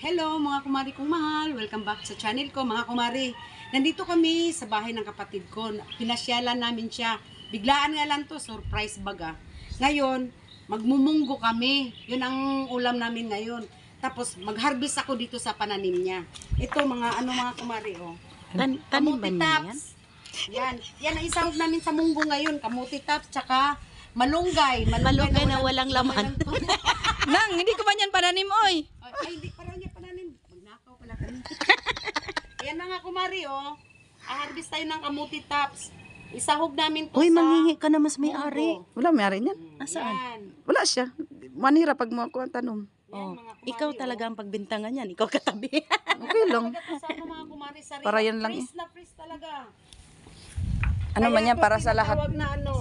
Hello mga kumari kong mahal, welcome back sa channel ko mga kumari. Nandito kami sa bahay ng kapatid ko, pinasyalan namin siya. Biglaan nga lang to, surprise baga. Ngayon, magmumunggo kami, yun ang ulam namin ngayon. Tapos mag-harvest ako dito sa pananim niya. Ito mga mga kumari oh. Tanim ba niya yan? Yan ang isahog namin sa munggo ngayon, kamuti tops, tsaka malunggay. Malunggay na walang laman. Nang, hindi ko man yan pananim, oy. Ay, hindi parang yan pananim. Magnakaw pala kami. Ayan mga kumari, oh. Harvest tayo ng kamuti tops. Isahog namin to Uy, sa manghingi ka na mas may-ari. munggo. Wala may ari niyan. Asaan? Yan. Wala siya. Manira pag mo ako ang tanong. Yan, Oh, mga kumari, ikaw talaga ang pagbintangan yan. Ikaw katabi. Okay lang. Talaga to sa mga kumari, sariwa. Para yan lang Freeze na freeze talaga. Ano man yan, para sa lahat. Tinatawag na ano.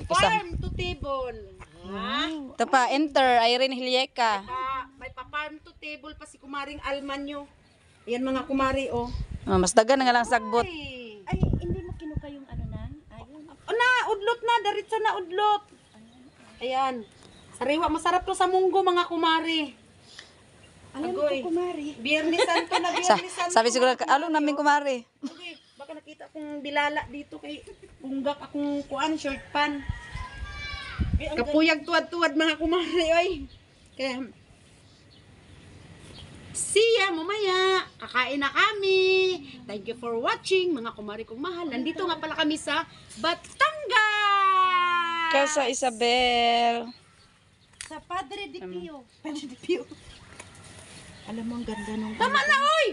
Farm to table. Ha? Ito pa, enter, Irene Hilyeka. May pa-farm to table pa si kumaring Almanyo. Ayan mga kumari, oh. Oh, mas dagan nga lang sagbot. Ay. Ay, hindi mo kinuka yung ano na? Ayun. Oh, na, udlot na, diretso na udlot. Ayan. Sariwa, masarap to sa munggo mga kumari. Alam mo Agoy. ko, kumari. Biyernes Santo na Biyernes Santo. Sabi siguro, along namin kumari. Okay, baka nakita kong bilala dito kay punggak akong kuan short pan. Kapuyag tuwad-tuwad mga kumari, oy. Kaya siya mamaya, kakain na kami. Thank you for watching mga kumari kong mahal. Nandito nga pala kami sa Batangas. Casa Isabel. Sa Padre de Pio. Padre de Pio. Alam mo, ang ganda nung... Tama na, oy!